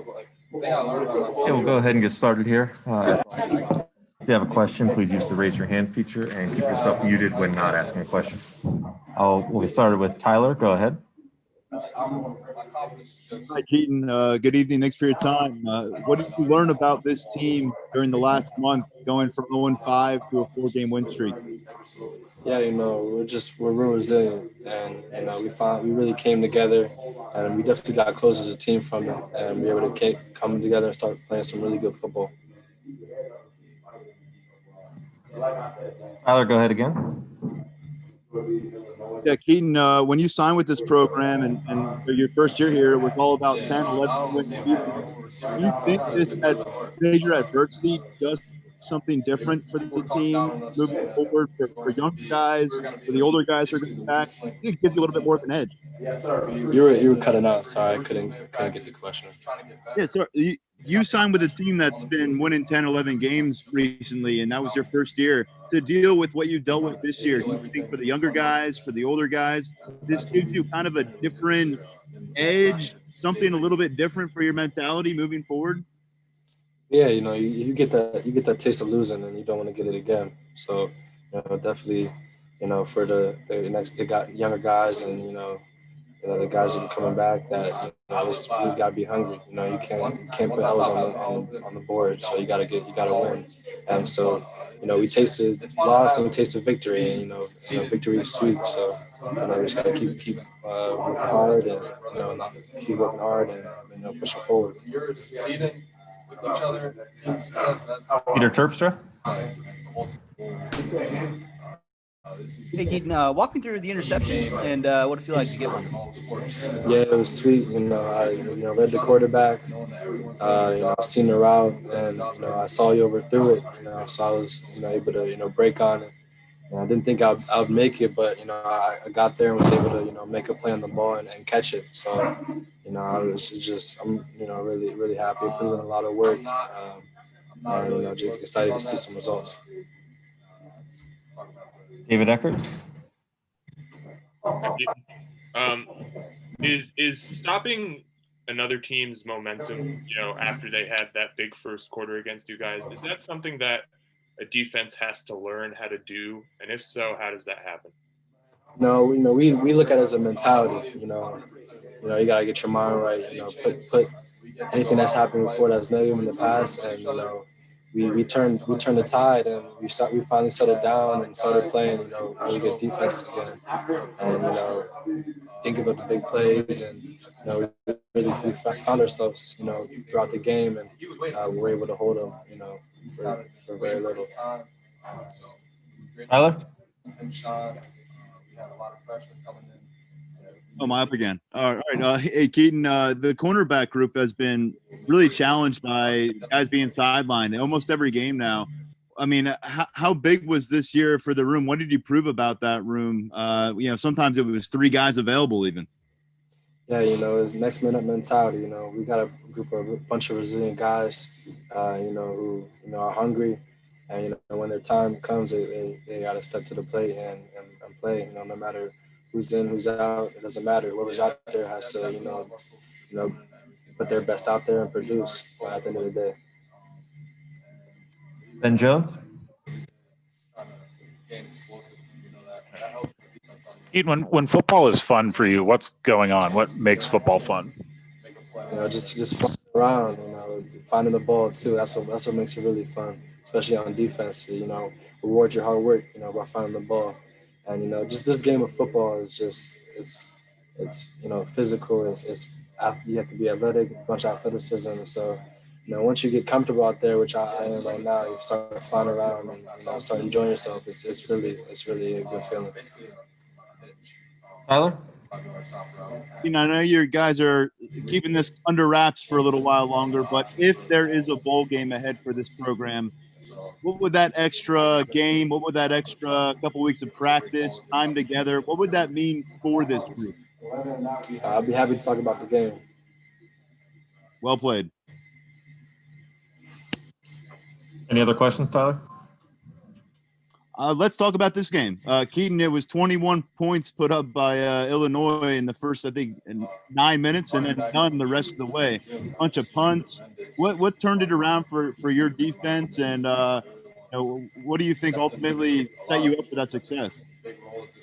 Okay, we'll go ahead and get started here. If you have a question, please use the raise your hand feature and keep yourself muted when not asking a question. We'll get started with Tyler. Go ahead. Hi, Keaton. Good evening. Thanks for your time. What did you learn about this team during the last month, going from 0-5 to a 4-game win streak? Yeah, we're real resilient, and we really came together, and we definitely got close as a team from it, and we were able to come together and start playing some really good football. Tyler, go ahead again. Yeah, Keaton, when you signed with this program and your first year here, it was all about 10, 11 win seasons. Do you think that major adversity does something different for the team moving forward for younger guys, for the older guys who are going back? I think it gives you a little bit more of an edge. You were cutting out. Sorry, I couldn't get the question. Yeah, so you signed with a team that's been winning 10, 11 games recently, and that was your first year. To deal with what you dealt with this year, do you think for the younger guys, for the older guys, this gives you kind of a different edge, something a little bit different for your mentality moving forward? Yeah, you get that taste of losing, and you don't want to get it again. So, definitely, for they got younger guys, and the guys that are coming back, that we gotta be hungry. You can't put L's on the board, so you gotta win. And so, we tasted loss and we tasted victory, and victory is sweet. So, we just gotta keep working hard, and keep working hard, and pushing forward. You're succeeding with each other, team success. That's Peter Terpstra. Hey, Keaton, walk me through the interception and what did it feel like to get one? Yeah, it was sweet. I read the quarterback, I seen the route, and I saw you overthrew it. So I was able to break on it. I didn't think I would make it, but I got there and was able to make a play on the ball and catch it. So I was just I'm really really happy. Put in a lot of work, and just excited to see some results. David Eckert. Is stopping another team's momentum, after they had that big first quarter against you guys, is that something that a defense has to learn how to do? And if so, how does that happen? No, we look at it as a mentality. You gotta get your mind right. Put anything that's happened before that's negative in the past, and we turned the tide, and we finally settled down and started playing really good defense again, and think about the big plays, and we found ourselves throughout the game, and we were able to hold them for very little. Tyler? Oh, am I up again? All right. Hey, Keaton, the cornerback group has been really challenged by guys being sidelined almost every game now. I mean, how big was this year for the room? What did you prove about that room? Sometimes it was 3 guys available even. Yeah, it's next minute mentality. We got a bunch of resilient guys, who are hungry, and when their time comes, they got to step to the plate and play. No matter who's in, who's out, it doesn't matter. Whoever's out there has to, put their best out there and produce at the end of the day. Ben Jones. Keaton, when football is fun for you, what's going on? What makes football fun? Just flying around, finding the ball too. That's what makes it really fun, especially on defense. Reward your hard work, by finding the ball. And just this game of football is just it's physical. It's you have to be athletic, a bunch of athleticism. So once you get comfortable out there, which I am right now, you start flying around and start enjoying yourself. It's really a good feeling. Tyler? I know your guys are keeping this under wraps for a little while longer, but if there is a bowl game ahead for this program, what would that extra game, what would that extra couple weeks of practice, time together, what would that mean for this group? I'll be happy to talk about the game. Well played. Any other questions, Tyler? Let's talk about this game. Keaton, it was 21 points put up by Illinois in the first, I think, 9 minutes, and then none the rest of the way. Bunch of punts. What turned it around for your defense, and what do you think ultimately set you up for that success?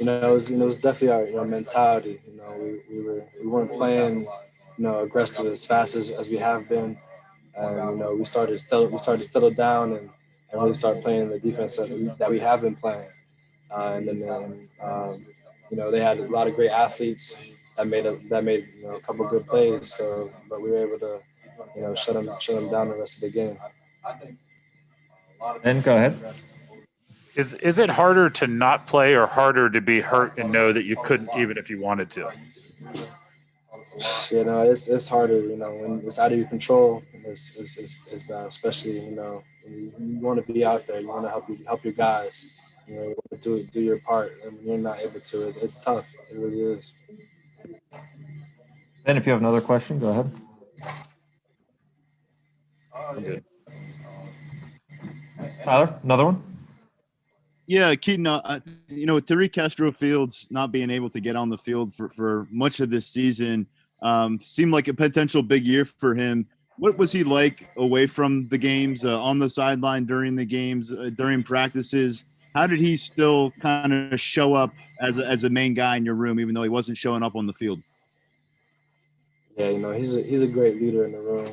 It was definitely our mentality. We weren't playing aggressive as fast as we have been, and we started to settle down and really start playing the defense that we have been playing. And then they had a lot of great athletes that made a couple good plays. So, but we were able to shut them down the rest of the game. Ben, go ahead. Is it harder to not play or harder to be hurt and know that you couldn't even if you wanted to? It's harder. When it's out of your control, it's bad. Especially you want to be out there. You want to help your guys. You want to do your part, and when you're not able to, it's tough. It really is. Ben, if you have another question, go ahead. I'm good. Tyler, another one? Yeah, Keaton, Tariq Castro Fields not being able to get on the field for much of this season seemed like a potential big year for him. What was he like away from the games, on the sideline during the games, during practices? How did he still kind of show up as a main guy in your room, even though he wasn't showing up on the field? Yeah, he's a great leader in the room.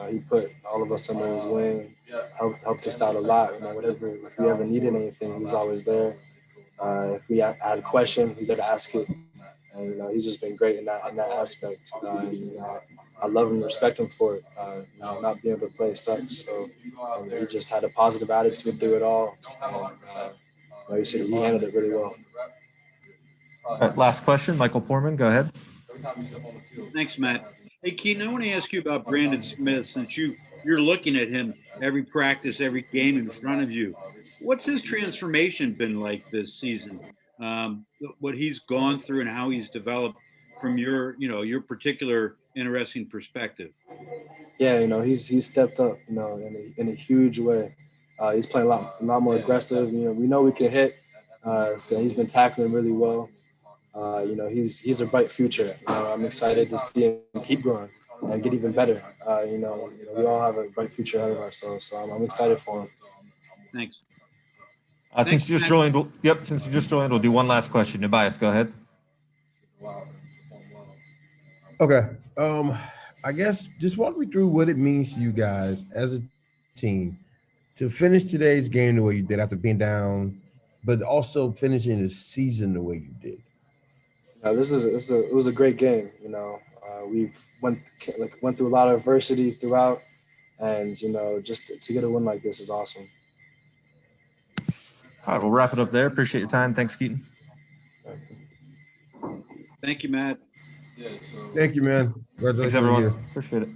He put all of us under his wing, helped us out a lot. If we ever needed anything, he was always there. If we had a question, he's there to ask it. And he's just been great in that aspect. I love him and respect him for it. Not being able to play sucks. So he just had a positive attitude through it all. And he handled it really well. All right, last question, Michael Portman, go ahead. Thanks, Matt. Hey, Keaton, I want to ask you about Brandon Smith, since you're looking at him every practice, every game in front of you. What's his transformation been like this season? What he's gone through and how he's developed from your particular interesting perspective. Yeah, he's stepped up, in a huge way. He's playing a lot more aggressive. We know we can hit, so he's been tackling really well. He's a bright future. I'm excited to see him keep growing and get even better. We all have a bright future ahead of ourselves, so I'm excited for him. Thanks. Since you just joined, we'll do one last question. Tobias, go ahead. Okay. I guess just walk me through what it means to you guys as a team to finish today's game the way you did after being down, but also finishing the season the way you did. It was a great game. We've went through a lot of adversity throughout, and just to get a win like this is awesome. All right, we'll wrap it up there. Appreciate your time. Thanks, Keaton. Thank you, Matt. Thank you, man. Congratulations. Thanks, everyone. Appreciate it.